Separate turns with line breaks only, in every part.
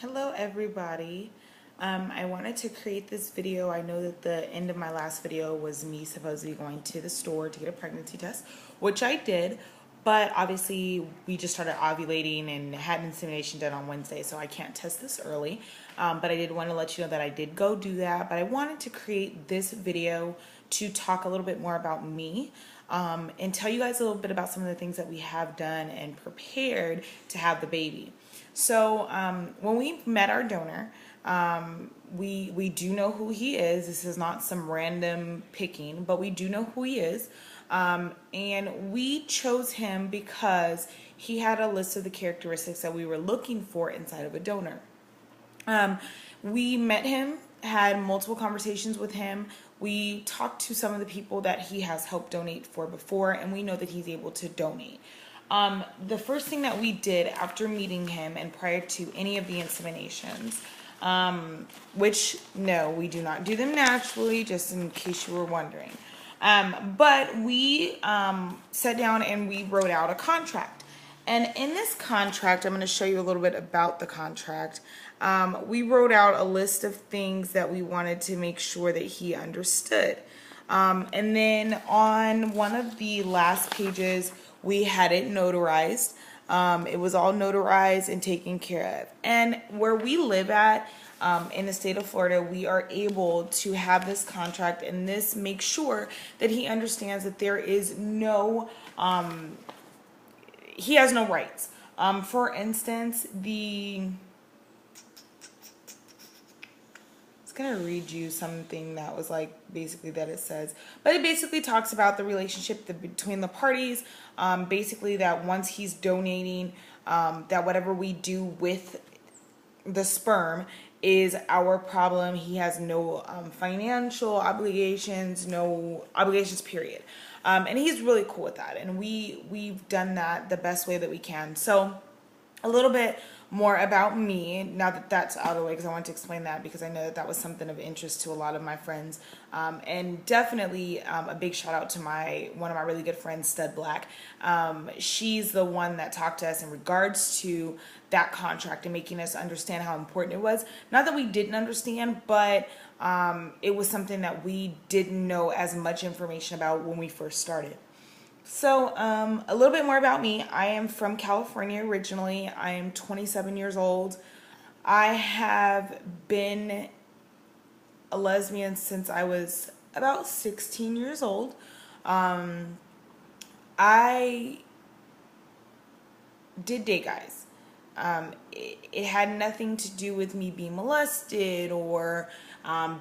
Hello everybody. I wanted to create this video. I know that the end of my last video was me supposedly going to the store to get a pregnancy test, which I did, but obviously we just started ovulating and had insemination done on Wednesday, so I can't test this early. But I did want to let you know that I did go do that, but I wanted to create this video to talk a little bit more about me and tell you guys a little bit about some of the things that we have done and prepared to have the baby. So when we met our donor, we do know who he is. This is not some random picking, but we do know who he is. And we chose him because he had a list of the characteristics that we were looking for inside of a donor. We met him, had multiple conversations with him. We talked to some of the people that he has helped donate for before, and we know that he's able to donate. The first thing that we did after meeting him and prior to any of the inseminations, which no, we do not do them naturally, just in case you were wondering. But we sat down and we wrote out a contract. And in this contract, I'm going to show you a little bit about the contract. We wrote out a list of things that we wanted to make sure that he understood. And then on one of the last pages, we had it notarized. It was all notarized and taken care of. And where we live at in the state of Florida, we are able to have this contract, and this makes sure that he understands that there is no, he has no rights. For instance, gonna read you something that was like basically that it says, but it basically talks about the relationship between the parties. Basically that once he's donating, that whatever we do with the sperm is our problem. He has no financial obligations, no obligations, period. And he's really cool with that, and we've done that the best way that we can. So a little bit more about me now that that's out of the way, because I want to explain that because I know that that was something of interest to a lot of my friends, and definitely a big shout out to one of my really good friends, Stud Black. She's the one that talked to us in regards to that contract and making us understand how important it was. Not that we didn't understand, but it was something that we didn't know as much information about when we first started. So, a little bit more about me. I am from California originally. I am 27 years old. I have been a lesbian since I was about 16 years old. I did date guys. It had nothing to do with me being molested or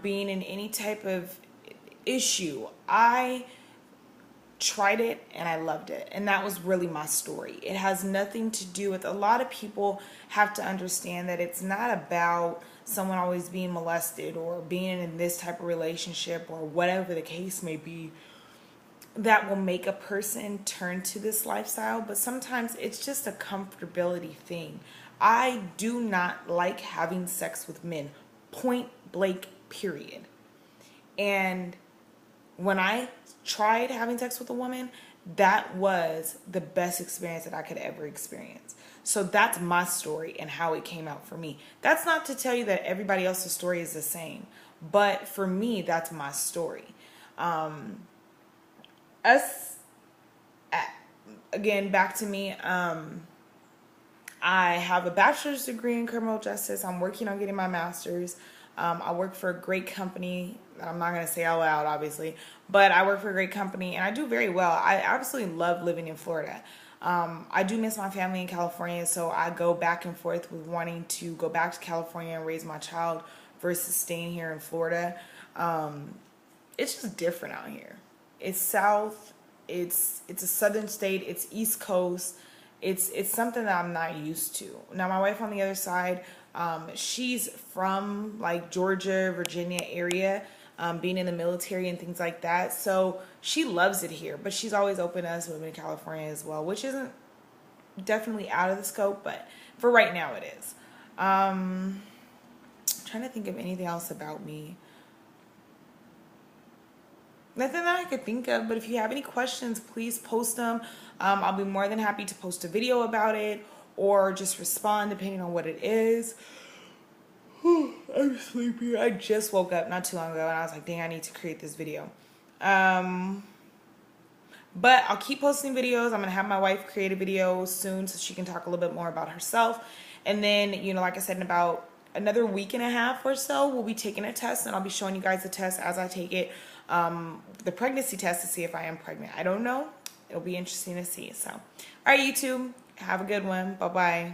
being in any type of issue. I tried it and I loved it, and that was really my story. It has nothing to do with, a lot of people have to understand that it's not about someone always being molested or being in this type of relationship or whatever the case may be that will make a person turn to this lifestyle, but sometimes it's just a comfortability thing. I do not like having sex with men, point blank, period. And when I tried having sex with a woman, that was the best experience that I could ever experience. So that's my story and how it came out for me. That's not to tell you that everybody else's story is the same, but for me, that's my story. Again, back to me. I have a bachelor's degree in criminal justice. I'm working on getting my master's. I work for a great company. I'm not going to say out loud, obviously, but I work for a great company and I do very well. I absolutely love living in Florida. I do miss my family in California, so I go back and forth with wanting to go back to California and raise my child versus staying here in Florida. It's just different out here. It's south. It's a southern state. It's East Coast. It's something that I'm not used to. Now, my wife on the other side, she's from like Georgia, Virginia area, being in the military and things like that. So she loves it here, but she's always open to us moving to California as well, which isn't definitely out of the scope, but for right now it is. Trying to think of anything else about me. Nothing that I could think of, but if you have any questions, please post them. I'll be more than happy to post a video about it or just respond depending on what it is. I'm sleepy. I just woke up not too long ago, and I was like, dang, I need to create this video. But I'll keep posting videos. I'm going to have my wife create a video soon so she can talk a little bit more about herself. And then, you know, like I said, in about another week and a half or so, we'll be taking a test, and I'll be showing you guys the test as I take it, the pregnancy test, to see if I am pregnant. I don't know. It'll be interesting to see. So, all right, YouTube, have a good one. Bye-bye.